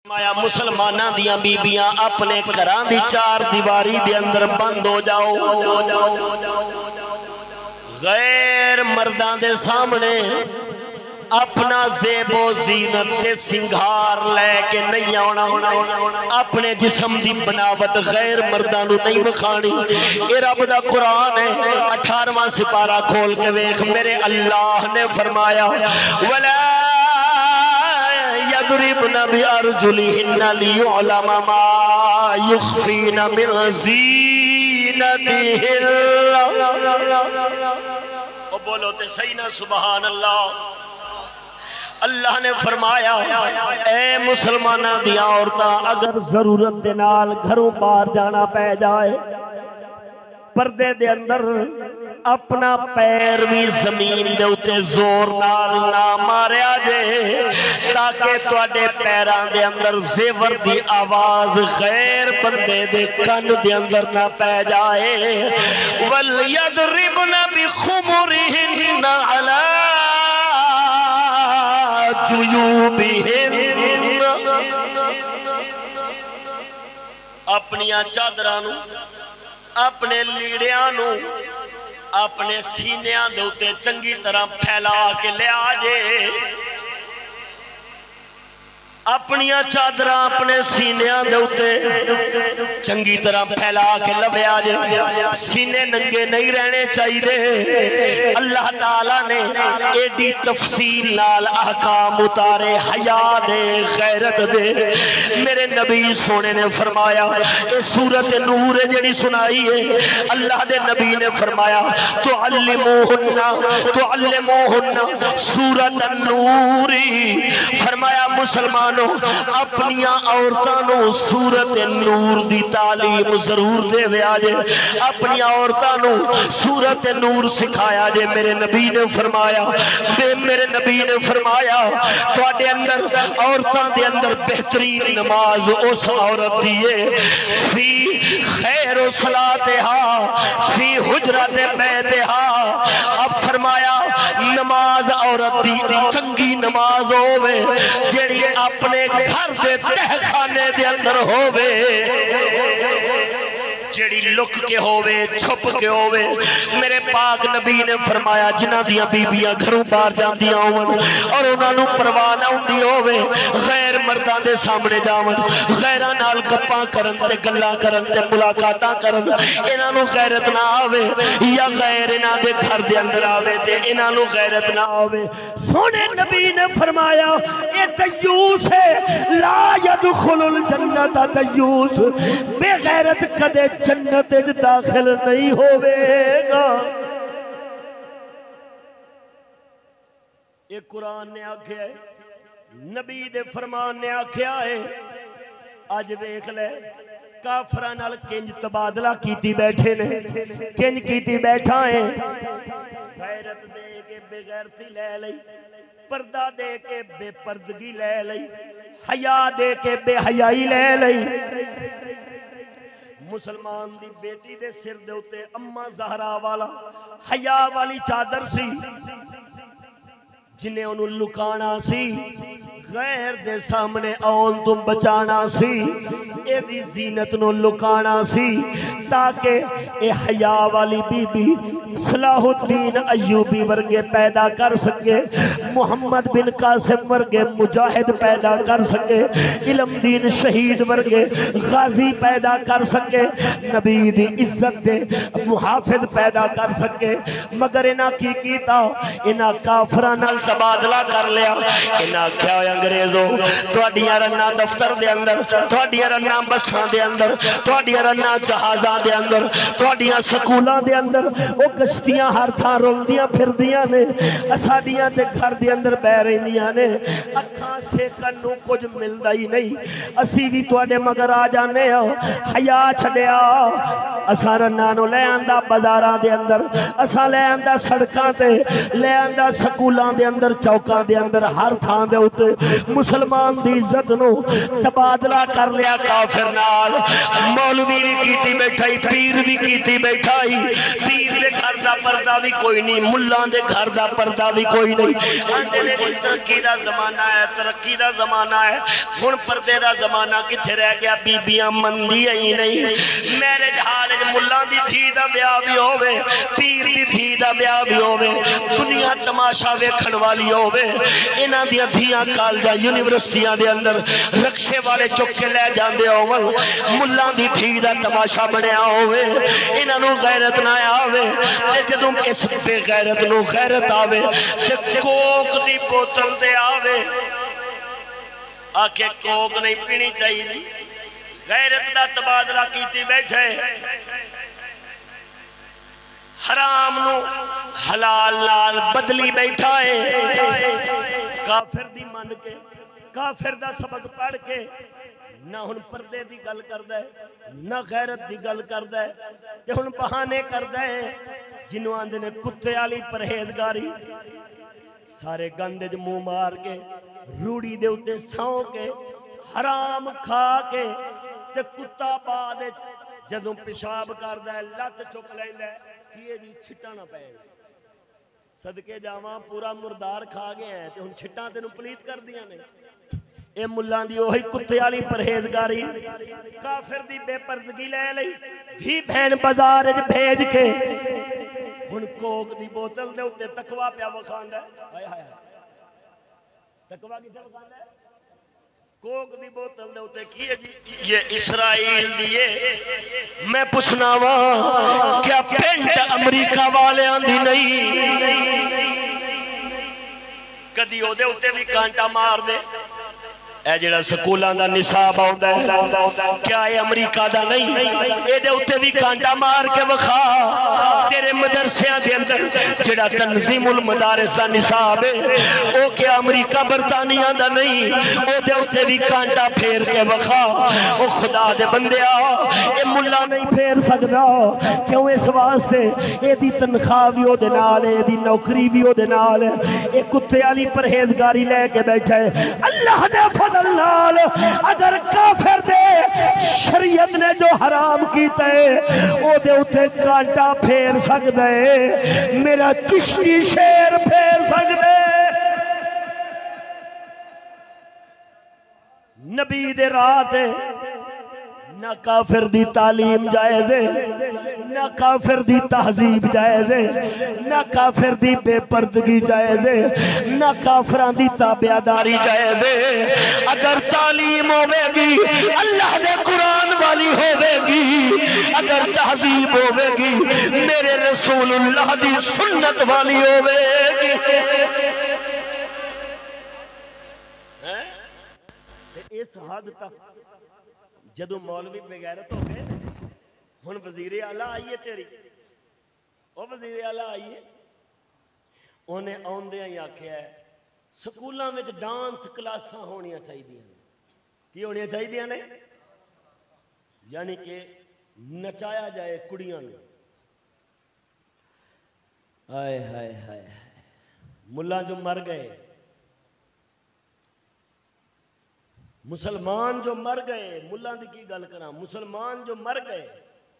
माया मुसलमाना दियां बीबियां अपने घरां दी चार दीवारी दे अंदर बंद हो जाओ, गैर मर्दां दे सामने अपना जेबो जीनत ते सिंगार लैके नहीं आना, अपने जिस्म दी बनावट गैर मर्दां नूं नहीं विखानी। ये रब दा कुरान है, 18वां सिपारा खोल के वेख। मेरे अल्लाह ने फरमाया वला यदरिबना बिअरजुलिहिन्ना लियुअलम मा युखफीना मिन ज़ीनतिहिन्ना। ओ बोलो ते सही ना सुभान अल्लाह। अल्लाह ने फरमाया ए मुसलमाना दियां औरतां, अगर जरूरत दे नाल घरों बाहर जाना पै जाए, पर्दे दे अंदर अपना पैर भी जमीन दे उत्ते जोर नाल ना मारिया जे, ताकि तुहाडे पैरां दे अंदर जेवर दी आवाज गैर बंदे दे कन दे अंदर ना पै जाए। वल यदरिबना बिखुमुरिहिन्ना अला जुयूबिहिन्ना। अपनियां चादरां नूं, अपने लीड़ियां नूं अपने सीनियां दे उत्ते चंगी तरह फैला के लिया जे। अपनियां चादरां अपने सीनियां दे उत्ते चंगी तरह फैला के लव्या जे। सीने नंगे नहीं रहने चाहिए। अल्लाह ताला ने एडी तफसील नाल अहकाम उतारे हया दे, गैरत दे। मेरे नबी सोने ने फरमाया, ये सूरत नूर है जेड़ी सुनाई है, अल्लाह दे नबी ने फरमाया तो अल्लिमूहुन्ना सूरत नूरी। फरमाया मुसलमान अपनिया औरतों सूरत नूर दी तालीम जरूर देवे जे, अपनी औरतों सूरत नूर सिखाया जे। मेरे नबी ने फरमाया तुहाडे अंदर औरतों दे अंदर बेहतरीन नमाज उस औरत दी है फी खैर सलातिहा फी हुजरत बैतिहा। अब फरमाया नमाज औरत दी चंगी नमाज होवे जेड़ी अपने घर दे तहखाने दे अंदर होवे, जेड़ी लुक के होवे, छुप के होवे। मेरे पाक नबी ने फरमाया जिन्हां दियां बीबियां घरों बाहर जांदियां होवन और उन्हां नूं परवाह ना हुंदी होवे गैर मर्दां दे सामने जावन, गैरां नाल गप्पां करन ते गल्लां करन ते मुलाकातां करन, इन्हां नूं गैरत ना आवे या गैर इन्हां दे घर दे अंदर आवे ते इन्हां नूं गैरत ना आवे। सोने नबी ने फरमाया ए तय्यूस है, ला यदखुलुल जन्नत तय्यूस, बेगैरत कदे जन्नत दाखिल नहीं होवेगा। ये कुरान ने आख्या है, नबी दे फरमान ने आख्या है। अज वेख ले काफरां नाल किंज तबादला कीती बैठे ने, किंज कीती बैठा है। गैरत दे के बेगैरती ले लई, पर्दा दे के बेपर्दगी ले लई, हया दे के बेहयाई ले लई। मुसलमान दी बेटी दे सिर दे उत्ते अम्मा ज़हरा वाला हया वाली चादर सी, जिन्हें उन्होंने लुकाना सी, गैर दे सामने आउन तो बचाना सी, एदी जीनत नो लुकाना सी, ताकि ए हया वाली बीबी सलाहुद्दीन अय्यूबी वर्गे पैदा कर सके, मुहम्मद बिन कासिम वर्गे मुजाहिद पैदा कर सके, इल्मदीन शहीद वर्गे गाजी पैदा कर सके, नबी दी इज्जत दे मुहाफिज पैदा कर सके। मगर इन्हां की कीता, इन्हां काफरां नाल तबादला कर लिया। इन्हां आख्या अंग्रेजों तुहाडियां रन्ना दफ्तर दे अंदर, तुहाडियां रन्ना बसां दे अंदर, तुहाडियां रन्ना जहाज़ां दे अंदर, तुहाडियां स्कूलां दे अंदर ओ कश्तियां हर थां रुलदियां फिरदियां ने, साडियां ते घर दे अंदर बह रहिंदियां ने। अखां सेकन नूं कुछ मिलदा ही नहीं, असीं भी तुहाडे मगर आ जाने आ। हया छड्डिया असां रन्ना नूं ले आंदा बाजारां दे अंदर, असां ले आंदा सड़कां ते, ले आंदा स्कूलां दे अंदर, चौकां दे अंदर, हर थां दे उत्ते मुसलमान दी इज्जत नो तबादला कर लिया काफिर नाल। मौलवी भी कीती बैठाई, पीर भी कीती बैठाई। पीर दे घर दा पर्दा भी कोई नहीं, मुल्लां दे घर दा पर्दा भी कोई नहीं। आंदे ने तरक्की दा जमाना है, तरक्की दा जमाना है। हुण पर्दे दा जमाना किथे रह गया? बीबियां मंदियां ही नहीं। मैरिज हाल च मुल्लां दी धी दा ब्याह भी होवे, पीर दी धी दा ब्याह भी होवे, दुनिया तमाशा वेखण वाली होवे। इन्हां दी धियां कॉलेजां यूनिवर्सिटियां दे अंदर रक्शे वाले चुक के ले जांदे होवन, मुल्लां दी धी दा तमाशा बनया होवे। इन्हां नूं गैरत ना आवे, ते जदों इस बेगैरत नूं गैरत आवे ते कोक दी बोतल ते आवे, आखे कोक नहीं पीनी चाहिए। गैरत दा तबादला कीती बैठे, हराम नू हलाल नाल बदली बैठा है। काफिर दी मन के, काफिर दा सबक पढ़ के ना हुण पर्दे दी गल करदा है, ना गैरत दी गल करदा है, ते हुण बहाने करदा है जिन्हों आंदे ने कुत्ते वाली परहेजगारी। सारे गंद च मुंह मार के, रूड़ी दे उत्ते सौ के, हराम खा के, ते कुत्ता बाद जदों पेशाब करदा है लत चुक लैंदा है कि जी छिट्टा ना पै। सदके जावां पूरा मुर्दार खा गए हैं ते हुण छिट्टां तेनूं पलीत कर दियां ने। ये मुल्लां दी ओही कुत्ते वाली परहेजगारी। काफिर दी बेपर्दगी लै लई भी भैन बाजार च भेज के हुण कोक दी बोतल दे उत्ते तकवा पिया वखांदा है। हाय हाय तकवा किथे वखांदा है? कोक दी बोतल दे उत्ते की है जी? ये इस्राइल दी है। मैं पुछना वा क्या पेंट अमरीका वालियां दी नहीं? कदी ओदे उत्ते भी कांटा मार दे। जिहड़ा स्कूलों का निसाब आउंदा है क्या ये अमरीका दा नहीं? इहदे उत्ते भी कांटा मार के विखा। तेरे मदरसियां दे अंदर जिहड़ा तंजीमुल मदारिस दा निसाब है वो क्या अमरीका बरतानिया दा नहीं? ओहदे उत्ते भी कांटा फेर के विखा। ओ खुदा दे बंदिया, ये मुल्ला नहीं फेर सकदा। क्यों? इस वास्ते एदी तनख्वाह भी ओहदे नाल है, एदी नौकरी भी ओहदे नाल है। ये कुत्ते वाली परहेजगारी लेके बैठा है। अल्लाह दे फजल नाल अगर काफिर दे शरीयत ने जो हराम कीता है ओदे उत्ते कांटा फेर सकदा है, मेरा चिश्ती शेर फेर सकदा है। नबी दे रात ना काफिर दी तालीम जायज़ है, ना काफिर दी तहजीब जायज़ है, ना काफिर दी बेपर्दगी जायज़ है, ना काफिरां दी ताबियादारी जायज़ है। अगर तालीम होवेगी अल्लाह दे कुरान वाली होवेगी, अगर तहजीब होवेगी मेरे रसूलुल्लाह दी सुन्नत वाली होवेगी। इस हद तक जदों मौलवी बेगैरत हो गए, हुण वजीर आला आई है तेरी, वो वजीर आला आई है, उन्हें आउंदे ही आख्या स्कूलों में डांस क्लासां होनियां चाहिए। की होनियां चाहिए ने? यानी कि नचाया जाए कुड़ियां नूं। हाय हाय हाय, मुल्ला जो मर गए, मुसलमान जो मर गए, मुल्लां दी की गल करा, मुसलमान जो मर गए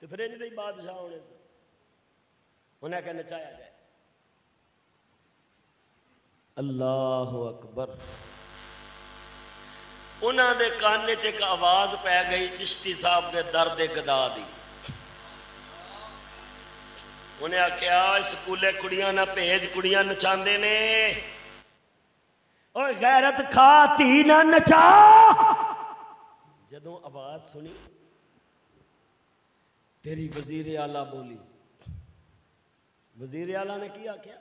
तो फिर इंज दे बादशाह होने से उन्हें क्या नचाया जाए। अल्लाह अकबर। उन्हां दे काने च एक आवाज पै गई चिश्ती साहब दे दर दे गदा दी। उन्हें आख्या स्कूले कुड़ियां ना भेज, कुड़ियां नचांदे ने। और गैरत खा धी ना नचा। जदों आवाज सुनी तेरी वजीर आला बोली। वजीर आला ने की आख्या?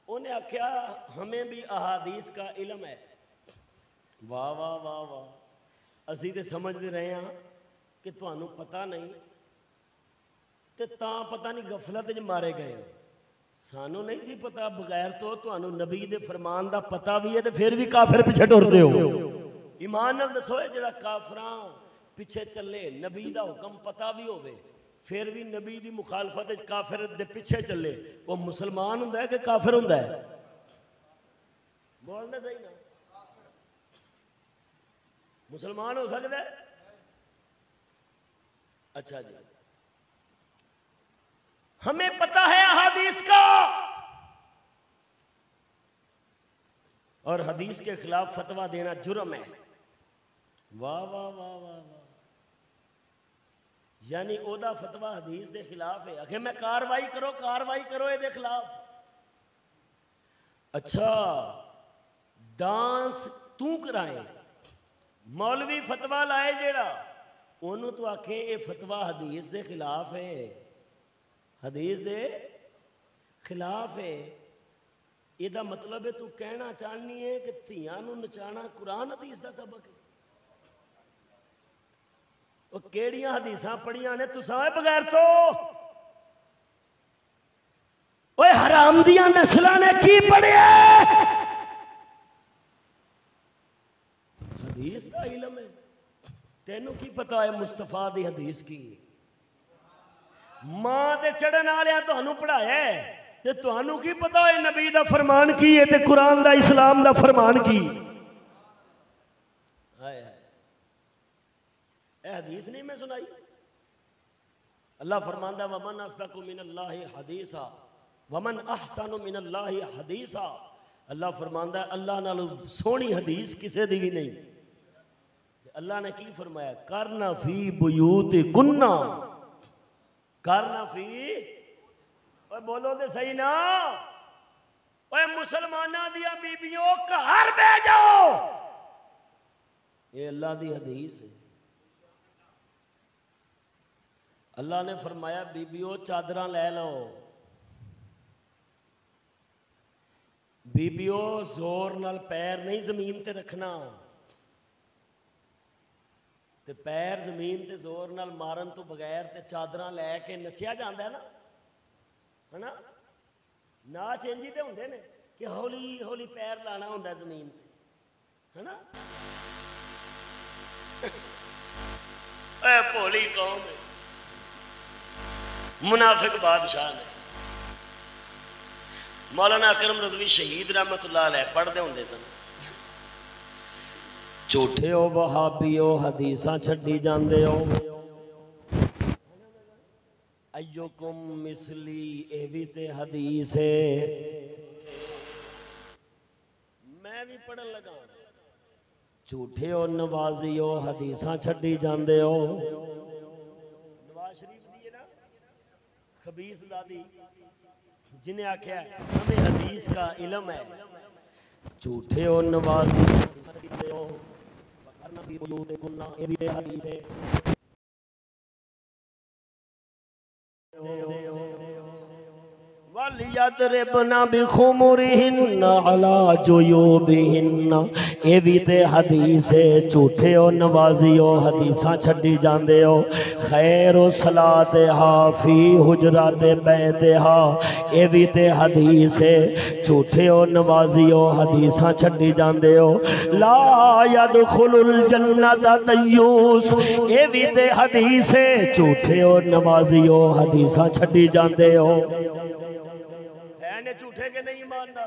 उन्हें आख्या हमें भी अहादीस का इल्म है। वाह वाह वाह वाह, असी तो समझते रहे हैं कि तुहानू पता नहीं, तो पता नहीं गफलत च मारे गए हो। सानू नहीं सी पता, बगैर तो तुहानू नबी दे फरमान दा पता भी है तो फिर भी काफिर पीछे टुरदे हो। ईमान नाल दसो, जिहड़ा काफिरां पीछे चले, नबी दा हुक्म पता भी होवे फिर भी नबी दी मुखालफत काफिर दे पीछे चले, वो मुसलमान हुंदा है कि काफिर हुंदा है? बोलना सही ना। मुसलमान हो सकता है? अच्छा जी, हमें पता है हदीस का, और हदीस के खिलाफ फतवा देना जुर्म है। वाह वाह वाह वाह वाह, यानी ओदा फतवा हदीस के खिलाफ है। आखिर मैं कार्रवाई करो ये खिलाफ। अच्छा, डांस तू कराए, मौलवी फतवा लाए जेड़ा, ओनू तो आखे ये फतवा हदीस के खिलाफ है, हदीस के खिलाफ है। ਇਹਦਾ मतलब है तू कहना चाहनी है कि ਧੀਆਂ ਨੂੰ ਨਚਾਣਾ कुरान हदीस का सबक है। वो केड़ियां हदीसां पढ़ियां ने तुसां बगैर तो? ओए हराम दियां नस्लां ने की पढ़िया? हदीस का इलम है, तेनू की पता है मुस्तफा दी हदीस की? मां दे चढ़न वालियां तुहानू पढ़ाया है, ते तुहानू की पता है नबी दा फरमान की है ते कुरान दा इस्लाम दा फरमान की? हाय हाय, ए हदीस नहीं मैं सुनाई? अल्लाह फरमांदा वमन अस्दक़ु मिनल्लाहि हदीसा वमन अहसनु मिनल्लाहि हदीसा। अल्लाह फरमांदा अल्लाह नाल सोहनी हदीस किसे दी भी नहीं। अल्लाह ने की फरमाया? करना फी बुयूतिकुन्ना, करना फी, ओए बोलो तो सही ना, ओए मुसलमाना दिया बीबियों घर बह जाओ, ये अल्लाह दी हदीस है। अल्लाह ने फरमाया बीबियों चादर लै लो, बीबियों जोर नाल पैर नहीं जमीन ते रखना, ते पैर जमीन ते जोर नाल मारन तो बगैर ते चादर लैके नचिया जाता है ना, है ना? नाच इंजी तो होंगे ने कि हौली हौली पैर लाना होंगे जमीन पे, है ना? भोली कौम है, मुनाफिक बादशाह ने। मौलाना अकरम रज़वी शहीद रहमतुल्लाह अलैह पढ़ते होंगे सन, झूठे हो वहाबियो हदीसां छड्डी जांदे हो, अय्युकुम मिसली, ये भी ते हदीस है। मैं भी पढ़न लगा, झूठे हो नवाजियो हदीसां छड्डी जांदे हो। नवाज शरीफ दी है ना खबीस दादी, जिन्हें आख्या हमें हदीस का इल्म है, झूठे हो नवाजियो ये भी ते हदीस है। वलियदरिबना बिखुमुरिहिन्ना अला जुयूबिहिन्ना, ये भी ते हदीस है। झूठे हो नवाजियो हदीसां छड्डी जांदे हो। खैरो सलाते हाफी हुजराते बैतिहा, ये भी ते हदीस है। झूठे हो नवाजियो हदीसां छड्डी जांदे हो। ला यदखुलुल जन्नता तय्यूस, ये भी ते हदीस है। झूठे हो नवाजियो हदीसां छड्डी जांदे हो। झूठे के नहीं मानना,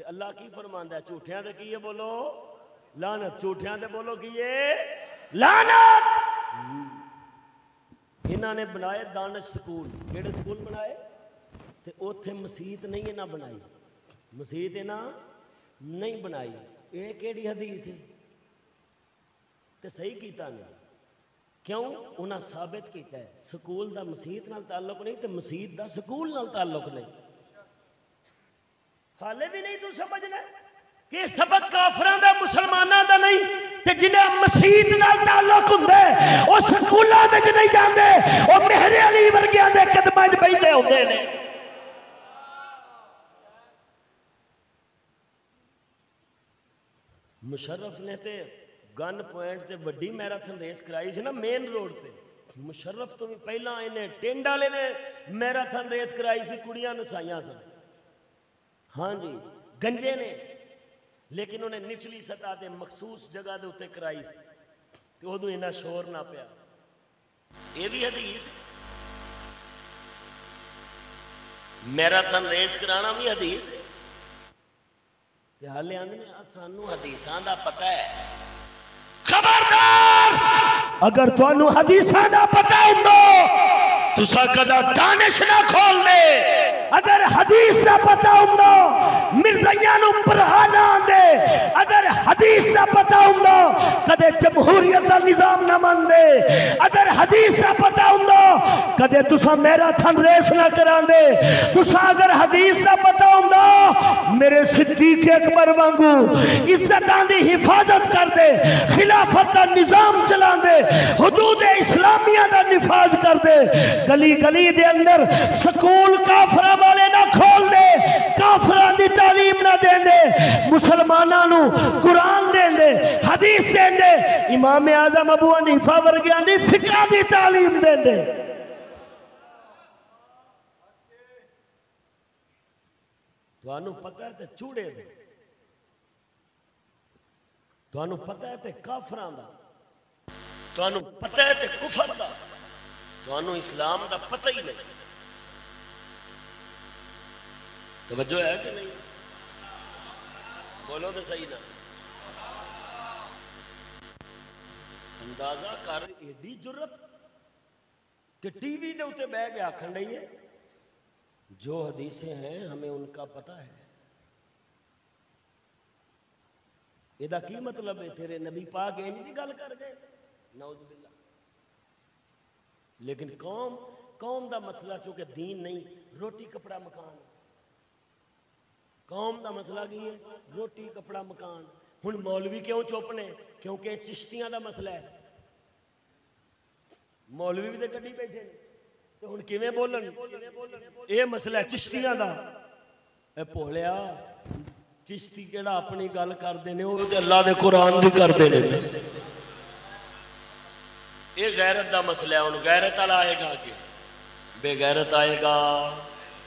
अल्लाह की फरमांदा है झूठियां दे की है बोलो लानत, झूठियां दे बोलो की है लानत। इन्होंने बनाए दानिश स्कूल, केड़े स्कूल बनाए? ते उथे मसीत नहीं इन्हां बनाई, मसीत इन्हां नहीं बनाई। ये केड़ी हदीस है? ते सही कीता नहीं, क्यों? उन्हें साबित किया है स्कूल का मसीत नाल ताल्लुक नहीं, तो मसीत का स्कूल नाल ताल्लुक नहीं। हाले भी नहीं तू समझना कि सबक काफरां दा मुसलमानां दा नहीं, ते जिन्हें मसीत नाल ताल्लुक हुंदा है वो स्कूलों में नहीं जाते, वो मेहरे अली वर्गियां दे कदमां च बैठे होंदे ने। मुशर्रफ ने ते गन पॉइंट से वड्डी मैराथन रेस कराई सी ना मेन रोड से। मुशर्रफ तो भी पहला इन्हें टेंड वाले ने मैराथन रेस कराई सी, कुड़ियां नसाइयां सन। हाँ जी, गंजे ने, लेकिन उन्हें निचली सतह से मखसूस जगह के उत्ते कराई सी, तो उदों इन्ना शोर ना पिया। ये भी हदीस, मैराथन रेस कराना भी हदीस है। हाले आंदे ने सानू हदीसां दा पता है, खबरदार अगर तुहानू हदीसां दा पता हुंदा तुसा कदा दानिश ना खोल दे। अगर हदीस का पता होंदा मिर्जाइयां नू पढ़ा ना आंदे। अगर हदीस का पता होंदा कदे जमहूरियत का निजाम ना मानदे। अगर हदीस का पता होंदा कदे तुसा मैराथन रेस ना करांदे। तुसा अगर हदीस का पता होंदा मेरे सिद्दीक अकबर वांगू इज्जतां दी हिफाजत करदे, खिलाफत का निजाम चलांदे, हुदूद इस्लामिया का निफाज करदे। गली गली दे अंदर स्कूल काफरा वाले ना खोल दे, काफरा दी तालीम ना देंदे, मुसलमानां नू कुरान देंदे, हदीस देंदे, इमाम आजम अबू हनीफा वर्गियां दी फिक़ह दी तालीम देंदे। तुहानू पता है ते चूड़े दे, तुहानू पता है ते काफरां दा, तुहानू पता है ते कुफर दा, तुहानू इस्लाम दा पता ही नहीं। तवज्जो है कि नहीं? बोलो तो सही ना। अंदाजा कर एडी जुर्रत कि टीवी दे उत्ते बह के आखन रही है जो हदीसें हैं हमें उनका पता है। एदा की मतलब है? तेरे नबी पाक इंज दी गल कर गए, नौजुबिल्ला। लेकिन कौम दा मसला चूंकि दीन नहीं, रोटी कपड़ा मकान। कौम दा मसला की है? रोटी कपड़ा मकान। हुण मौलवी क्यों चुप ने? क्योंकि चिश्तियां दा मसला है। मौलवी भी तो कड्डी बैठे ने, तो हुण किवें बोलन? ये मसला है चिश्तियां दा। ए भोलिया, चिश्ती केड़ा अपनी गल करदे ने, वो ते अल्लाह दे कुरान दी करदे ने। ये गैरत दा मसला है। हुण गैरत वाला आएगा कि बेगैरत आएगा?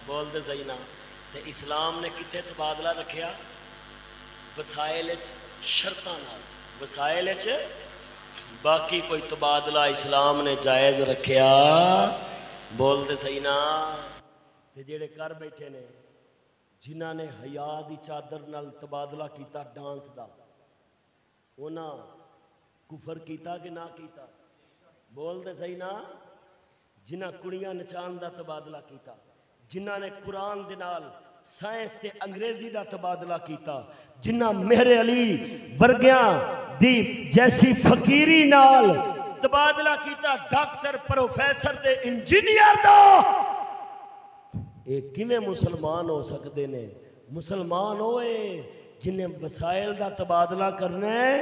बोलते सही ना। ते इस्लाम ने किथे तबादला रखिया? वसाइल शर्तां नाल, वसाइल बाकी कोई तबादला इस्लाम ने जायज़ रखिया? बोलते सही ना। ते जेड़े कर बैठे ने जिन्हां ने हया दी चादर नाल तबादला किया डांस दा, उन्हां कुफर किया कि ना किया? बोलते सही ना। जिन्हां कुड़ियां नचाण दा तबादला किया, जिन्हां ने कुरान दे नाल साइंस ते अंग्रेजी दा तबादला किया, जिन्हां मेरे अली वर्गियां दी जैसी फकीरी नाल तबादला किया डॉक्टर प्रोफेसर ते इंजीनियर दा, ये किवें मुसलमान हो सकते ने? मुसलमान होए जिन्हें वसाइल का तबादला करना है,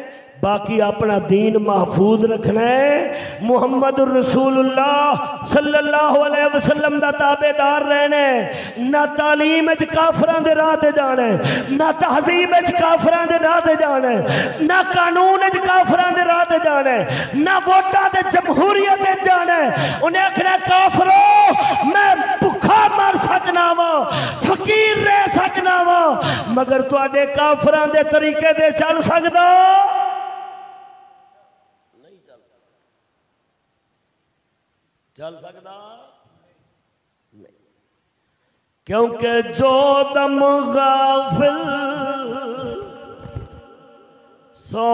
बाकी अपना दीन महफूज रखना है, मुहम्मद रसूलुल्लाह सल्लल्लाहु अलैहि वसल्लम का ताबेदार रहना है। ना तालीम काफरां दे राह ते जाना है, ना तहजीब काफरां दे राह ते जाना है, ना कानून काफरां दे राह ते जाना है, ना वोटां ते जमहूरियत जाना है। उन्हें आखना काफरो मैं भुखा मर सकना वा, फकीर रह सकना वा, मगर तुहाडे काफरां दे तरीके दे चल सकदा नहीं? चल सकदा नहीं, क्योंकि जो दम गाफिल सो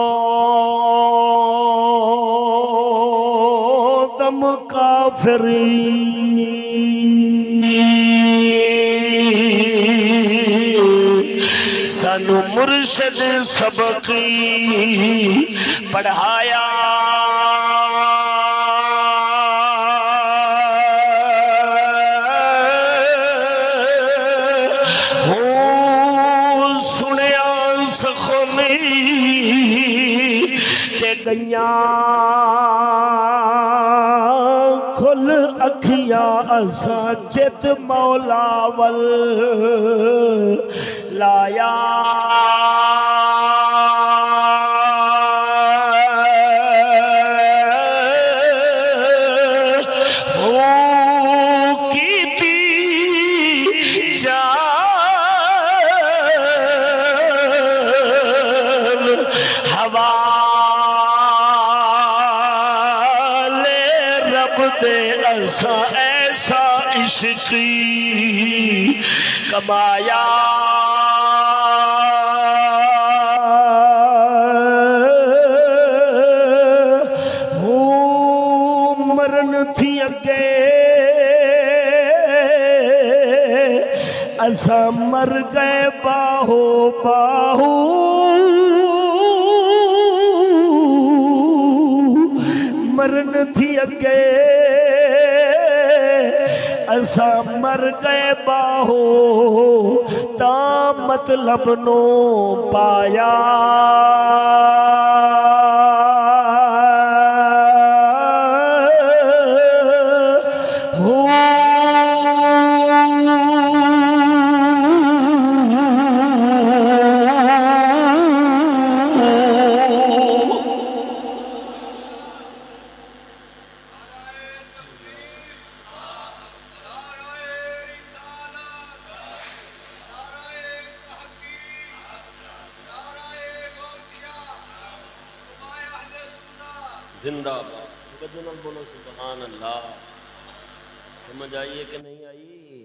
दम काफिरी। सानू मुर्शद सबक पढ़ाया, हो सुनिया सखनी ते गैया खुल अखिया असा चित मौला वल लाया। हो कीती जान हवाले रब दे असा ऐसा इश्क़ी कमाया। अगे असा मर गए बाहो बाहू मरन थी अगे असा मर गए बाहो ता मतलब नो पाया जिंदाबाद। बोलो सुभान अल्लाह। समझ आई है कि नहीं आई?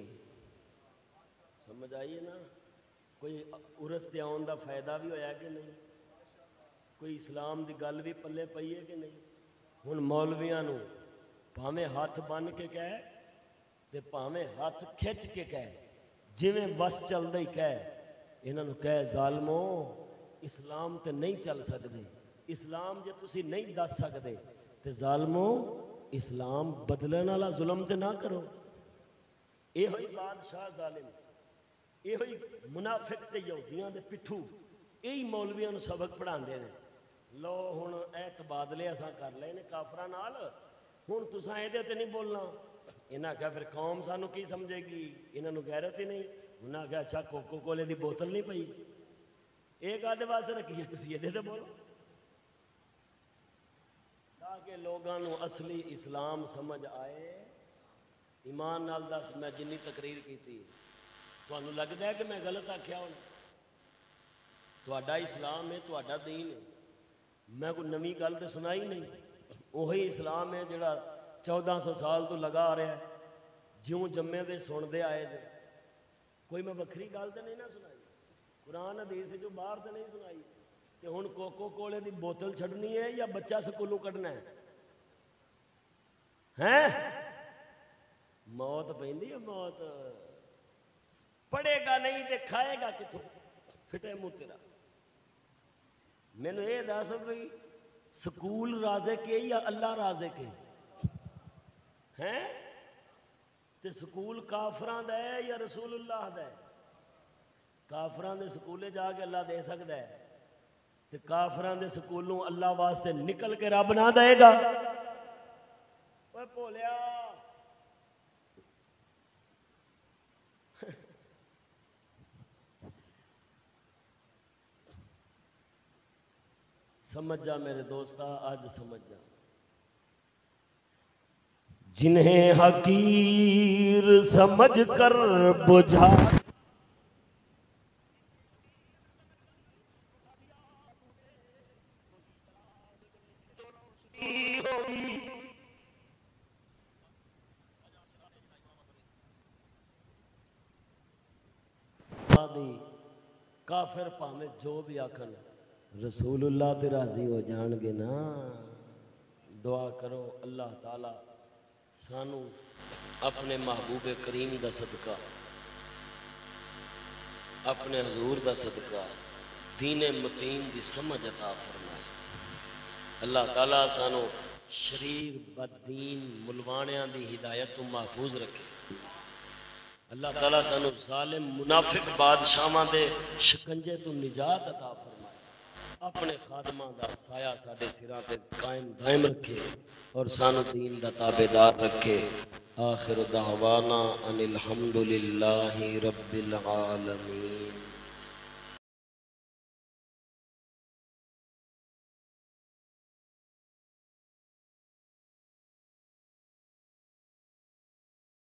समझ आई है ना? कोई उरस ते आउण दा फायदा भी होया कि नहीं? कोई इस्लाम दी गल भी पल्ले पई है कि नहीं? हुण मौलवियां नूं भावें हाथ बन के कह ते भावें हाथ खिंच के कह, जिवें बस चलदा ही कह, इन्हां नूं कह ज़ालमो इस्लाम ते नहीं चल सकदे। इस्लाम जे तुसी नहीं दस सकते तो ज़ालमो इस्लाम बदलने वाला जुल्म तो ना करो। यो ही बादशाह जालिम, यो ही मुनाफिक ते यहूदियां दे पिट्ठू यही मौलवियां नूं सबक पढ़ाते हैं। लो हुण ऐ तबादले असां कर लए ने काफरां नाल, हुण तुसां इहदे ते नहीं बोलना। इन्हां आख्या फिर कौम सानू की समझेगी, इन्हां नूं गैरत ही नहीं। उन्हां आख्या अच्छा कोको कोले दी बोतल नहीं पई, ये काहदे वास्ते रखी है, तुसीं इहदे ते बोलो, ताकि लोगों को असली इस्लाम समझ आए। ईमान नाल दस, मैं जिन्नी तकरीर की थी तुहानू लगता है कि मैं गलत आख्या होना? तुहाडा इस्लाम है, तुहाडा दीन है, मैं कोई नवी गल तो सुनाई नहीं। वही इस्लाम है जिहड़ा 1400 साल तो लगा आ रहा है, ज्यों जम्मे दे सुनते आए जे। कोई मैं वक्री गल तो नहीं ना सुनाई, कुरान हदीस जो बाहर तो नहीं सुनाई कि हुण कोको कोले की बोतल छड्डनी है या बच्चा स्कूलों कढ़ना है? मौत पैंदी है, मौत। पढ़ेगा नहीं तो खाएगा कितों? फिटे मुँह तेरा। मैनू ये दस भाई स्कूल राजे के या अल्लाह राजे के हैं? ते स्कूल काफरां दा है या रसूलुल्लाह दा है? काफरां दे स्कूले जाके अल्लाह दे सकता है, ते काफरां दे स्कूलों अल्लाह वास्ते निकल के रब ना देगा। ओए भोलिया समझ जा मेरे दोस्ता, आज समझ जा। जिन्हें हकीर समझ कर बुझा काफिर भावें जो भी आखन रसूलुल्लाह ते राजी हो जाएंगे ना। दुआ करो अल्लाह ताला सानू अपने महबूबे करीम दा सदका, अपने हजूर दा सदका दीने मतीन दी समझ अता फरमाए। अल्लाह ताला सानू शरीर बदीन मुलवाणियां दी हिदायत तो महफूज रखे। अल्लाह ताला सानू जालिम मुनाफिक बादशाहां दे शिकंजे तो निजात अता फरमाए। अपने खादमां दा साया साडे सिरां ते कायम दायम रखे और सानू दीन दा ताबेदार रखे। आखिर दावाना अनिल हम्दुलिल्लाहि रब्बिल आलमीन।